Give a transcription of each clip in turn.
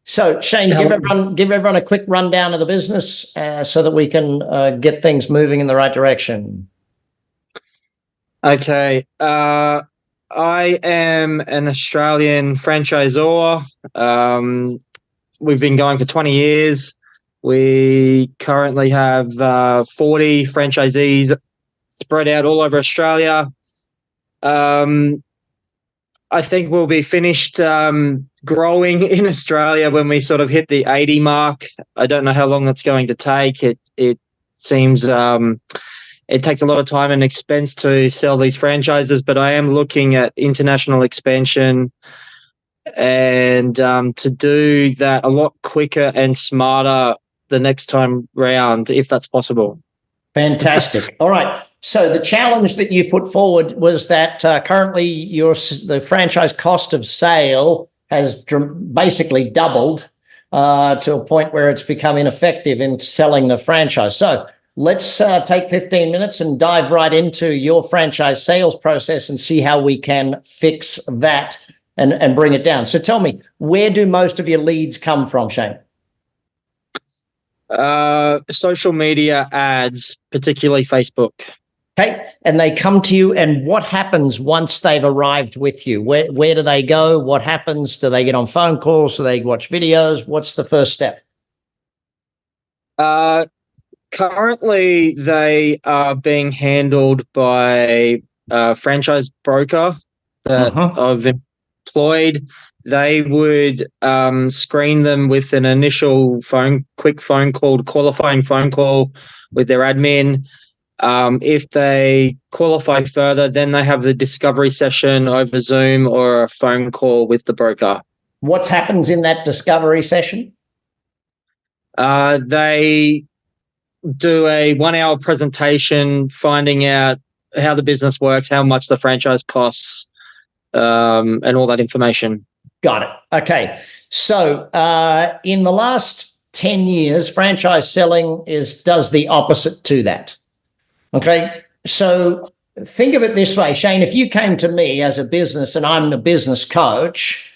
So, Shane, give everyone a quick rundown of the business so that we can get things moving in the right direction. Okay. I am an Australian franchisor. We've been going for 20 years. We currently have 40 franchisees spread out all over Australia. I think we'll be finished growing in Australia when we sort of hit the 80 mark. I don't know how long that's going to take. It seems it takes a lot of time and expense to sell these franchises, but I am looking at international expansion and to do that a lot quicker and smarter the next time round, if that's possible. Fantastic. All right. So the challenge that you put forward was that currently the franchise cost of sale has basically doubled to a point where it's become ineffective in selling the franchise. So let's take 15 minutes and dive right into your franchise sales process and see how we can fix that and bring it down. So tell me, where do most of your leads come from, Shane? Social media ads, particularly Facebook. Okay. And they come to you, and what happens once they've arrived with you? Where do they go? What happens? Do they get on phone calls? Do they watch videos? What's the first step? Currently, they are being handled by a franchise broker that I've employed. They would screen them with an initial quick phone call, qualifying phone call with their admin. If they qualify further, then they have the discovery session over Zoom or a phone call with the broker. What happens in that discovery session? They do a 1-hour presentation finding out how the business works, how much the franchise costs, and all that information. Got it. Okay. So in the last 10 years, franchise selling does the opposite to that. Okay. So think of it this way, Shane, if you came to me as a business and I'm the business coach,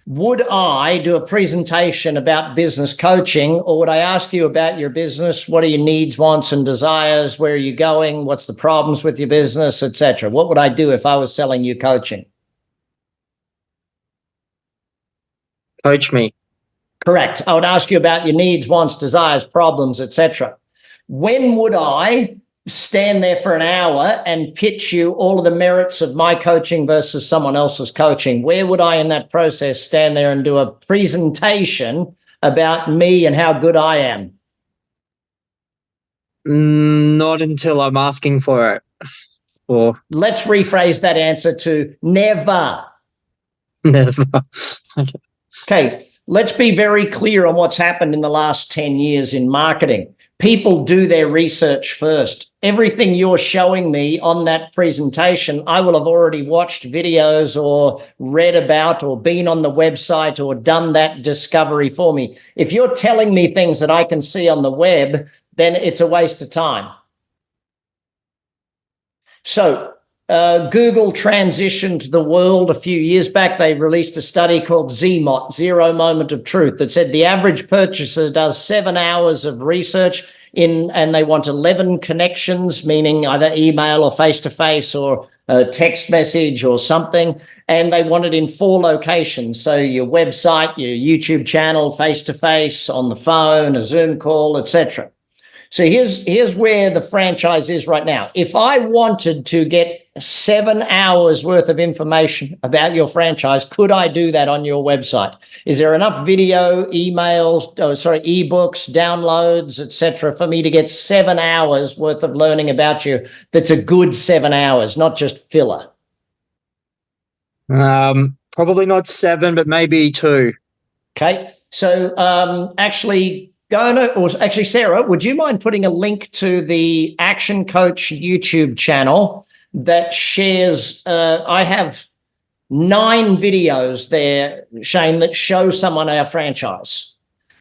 would I do a presentation about business coaching, or would I ask you about your business? What are your needs, wants, and desires? Where are you going? What's the problems with your business, etc.? What would I do if I was selling you coaching? Coach me. Correct. I would ask you about your needs, wants, desires, problems, etc. When would I stand there for an hour and pitch you all of the merits of my coaching versus someone else's coaching? Where would I in that process stand there and do a presentation about me and how good I am? Not until I'm asking for it. Or let's rephrase that answer to never. Never. Okay, let's be very clear on what's happened in the last 10 years in marketing. People do their research first. Everything you're showing me on that presentation, I will have already watched videos or read about or been on the website or done that discovery for me. If you're telling me things that I can see on the web, then it's a waste of time. So Google transitioned the world a few years back. They released a study called ZMOT, Zero Moment of Truth, that said the average purchaser does 7 hours of research and they want 11 connections, meaning either email or face-to-face or a text message or something, and they want it in 4 locations. So your website, your YouTube channel, face-to-face, on the phone, a Zoom call, etc. So here's where the franchise is right now. If I wanted to get 7 hours worth of information about your franchise, could I do that on your website? Is there enough video, emails, ebooks, downloads, etc., for me to get 7 hours worth of learning about you? That's a good 7 hours, not just filler. Probably not 7, but maybe 2. Okay. So actually, Sarah, would you mind putting a link to the ActionCOACH YouTube channel that shares, I have 9 videos there, Shane, that show someone our franchise.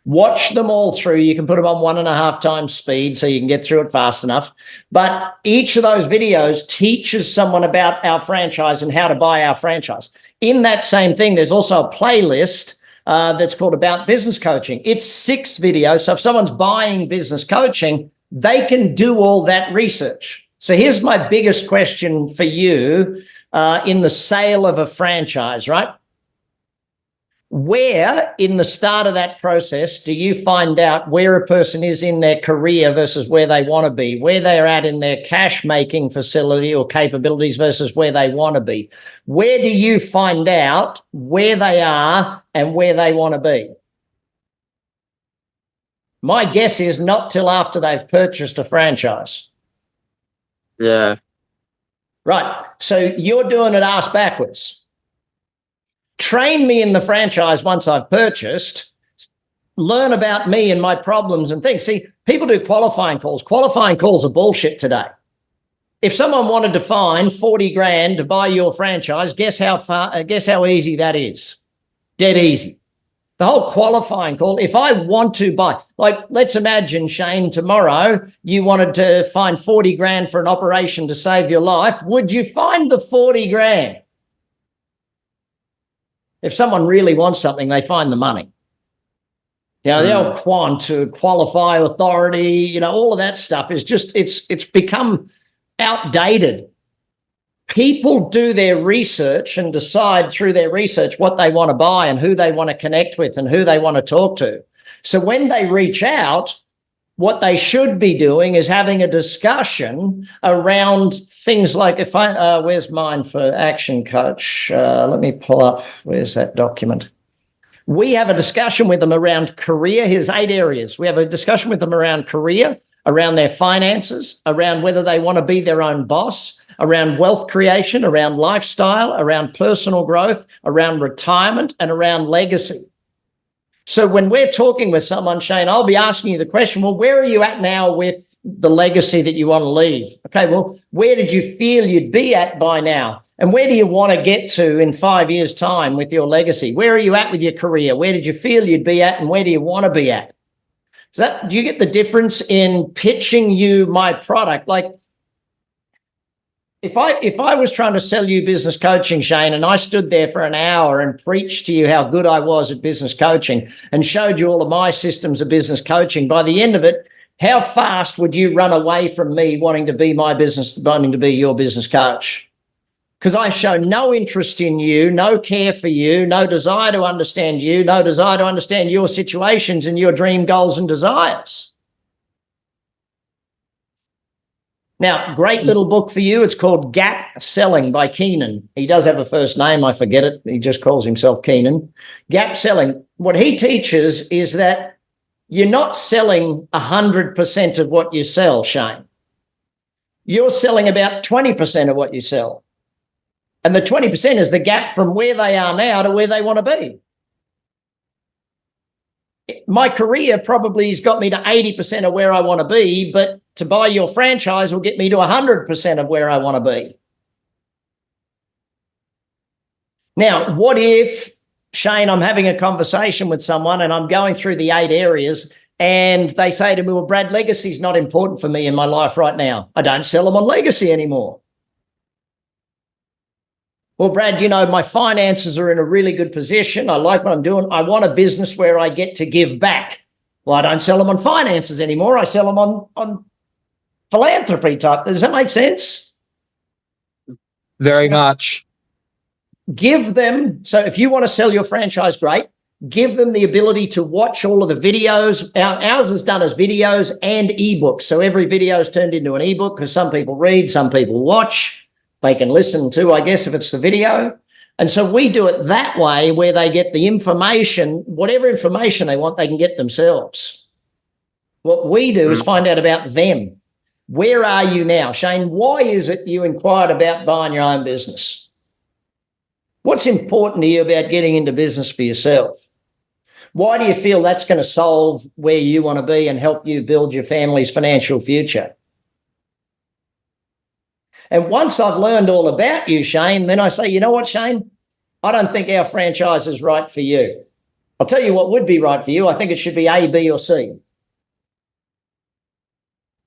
Watch them all through. You can put them on 1.5 times speed so you can get through it fast enough. But each of those videos teaches someone about our franchise and how to buy our franchise. In that same thing, there's also a playlist that's called About Business Coaching. It's 6 videos. So if someone's buying business coaching, they can do all that research. So here's my biggest question for you in the sale of a franchise, right? Where in the start of that process do you find out where a person is in their career versus where they want to be, where they're at in their cash making facility or capabilities versus where they want to be? Where do you find out where they are and where they want to be? My guess is not till after they've purchased a franchise. Yeah. Right. So you're doing it ass backwards. Train me in the franchise once I've purchased, learn about me and my problems and things. See, people do qualifying calls. Qualifying calls are bullshit today. If someone wanted to find 40 grand to buy your franchise, guess how easy that is? Dead easy. The whole qualifying call, if I want to buy, like, let's imagine, Shane, tomorrow you wanted to find 40 grand for an operation to save your life. Would you find the 40 grand? If someone really wants something, they find the money. You know, the old quant to qualify authority, you know, all of that stuff is just, it's become outdated. People do their research and decide through their research what they want to buy and who they want to connect with and who they want to talk to. So when they reach out, what they should be doing is having a discussion around things like, if I, where's mine for ActionCOACH? Let me pull up, where's that document? We have a discussion with them around career. Here's 8 areas. We have a discussion with them around career, around their finances, around whether they want to be their own boss, around wealth creation, around lifestyle, around personal growth, around retirement, and around legacy. So when we're talking with someone, Shane, I'll be asking you the question, well, where are you at now with the legacy that you want to leave? Okay, well, where did you feel you'd be at by now? And where do you want to get to in 5 years' time with your legacy? Where are you at with your career? Where did you feel you'd be at and where do you want to be at? Do you get the difference in pitching you my product? Like, if I was trying to sell you business coaching, Shane, and I stood there for an hour and preached to you how good I was at business coaching and showed you all of my systems of business coaching, by the end of it, how fast would you run away from me wanting to be your business coach? Because I show no interest in you, no care for you, no desire to understand you, no desire to understand your situations and your dream goals and desires. Now, great little book for you. It's called Gap Selling by Keenan. He does have a first name. I forget it. He just calls himself Keenan. Gap Selling. What he teaches is that you're not selling 100% of what you sell, Shane. You're selling about 20% of what you sell. And the 20% is the gap from where they are now to where they want to be. My career probably has got me to 80% of where I want to be, but to buy your franchise will get me to 100% of where I want to be. Now, what if, Shane, I'm having a conversation with someone and I'm going through the 8 areas and they say to me, well, Brad, legacy is not important for me in my life right now. I don't sell them on legacy anymore. Well, Brad, you know, my finances are in a really good position. I like what I'm doing. I want a business where I get to give back. Well, I don't sell them on finances anymore. I sell them on philanthropy type. Does that make sense? Very much. Give them, so if you want to sell your franchise, great. Give them the ability to watch all of the videos. Ours is done as videos and ebooks. So every video is turned into an ebook because some people read, some people watch. They can listen to, I guess, if it's the video. And so we do it that way where they get the information, whatever information they want, they can get themselves. What we do is find out about them. Where are you now? Shane, why is it you inquired about buying your own business? What's important to you about getting into business for yourself? Why do you feel that's going to solve where you want to be and help you build your family's financial future? And once I've learned all about you, Shane, then I say, you know what, Shane? I don't think our franchise is right for you. I'll tell you what would be right for you. I think it should be A, B, or C.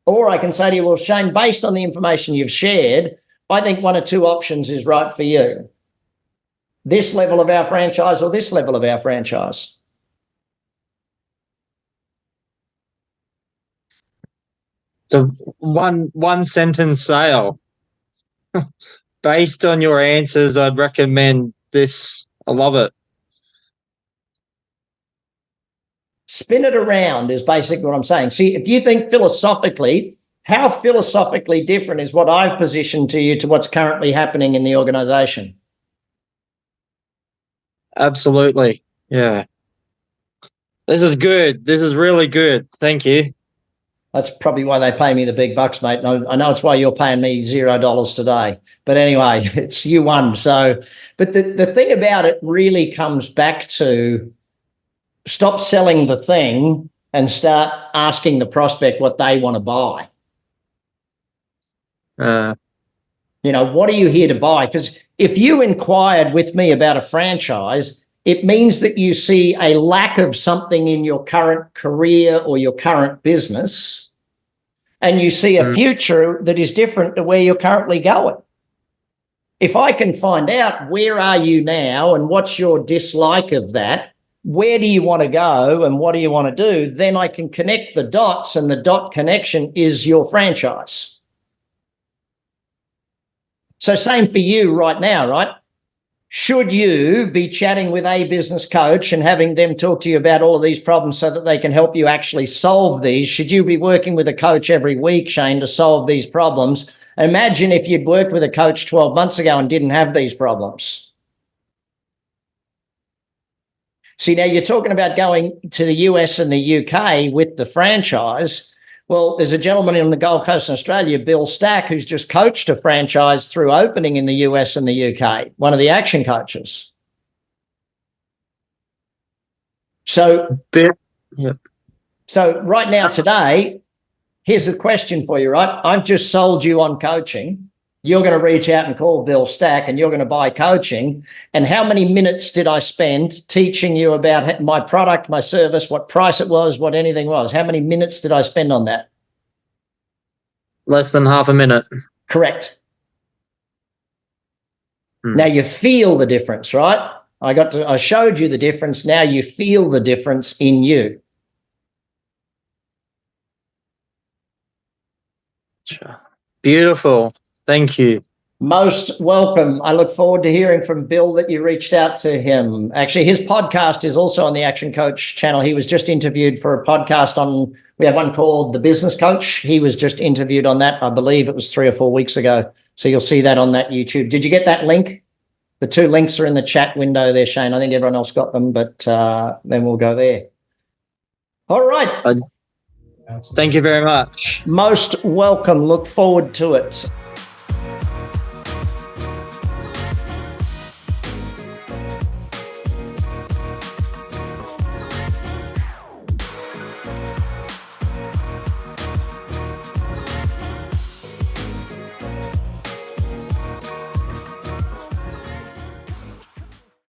Or I can say to you, well, Shane, based on the information you've shared, I think 1 or 2 options is right for you. this level of our franchise or this level of our franchise? So one sentence sale. Based on your answers, I'd recommend this. I love it. Spin it around is basically what I'm saying. See, if you think philosophically, how philosophically different is what I've positioned to you to what's currently happening in the organization? Absolutely. Yeah. This is good. This is really good. Thank you. That's probably why they pay me the big bucks, mate. I know it's why you're paying me $0 today. But anyway, it's you won. So, but the thing about it really comes back to stop selling the thing and start asking the prospect what they want to buy. What are you here to buy? Because if you inquired with me about a franchise, it means that you see a lack of something in your current career or your current business, and you see a future that is different to where you're currently going. If I can find out where are you now and what's your dislike of that, where do you want to go and what do you want to do, then I can connect the dots, and the dot connection is your franchise. So same for you right now, right? Should you be chatting with a business coach and having them talk to you about all of these problems so that they can help you actually solve these? Should you be working with a coach every week, Shane, to solve these problems? Imagine if you'd worked with a coach 12 months ago and didn't have these problems. See, now you're talking about going to the US and the UK with the franchise. Well, there's a gentleman in the Gold Coast in Australia, Bill Stack, who's just coached a franchise through opening in the US and the UK, one of the action coaches. So, so right now, today, here's a question for you, right? I've just sold you on coaching. You're going to reach out and call Bill Stack and you're going to buy coaching. And how many minutes did I spend teaching you about my product, my service, what price it was, what anything was? How many minutes did I spend on that? Less than half a minute. Correct. Now you feel the difference, right? I showed you the difference. Now you feel the difference in you. Beautiful. Thank you. Most welcome. I look forward to hearing from Bill that you reached out to him. Actually, his podcast is also on the Action Coach channel. He was just interviewed for a podcast on, we have one called The Business Coach. He was just interviewed on that. I believe it was 3 or 4 weeks ago. So you'll see that on that YouTube. Did you get that link? The 2 links are in the chat window there, Shane. I think everyone else got them, but then we'll go there. All right. Thank you very much. Most welcome. Look forward to it.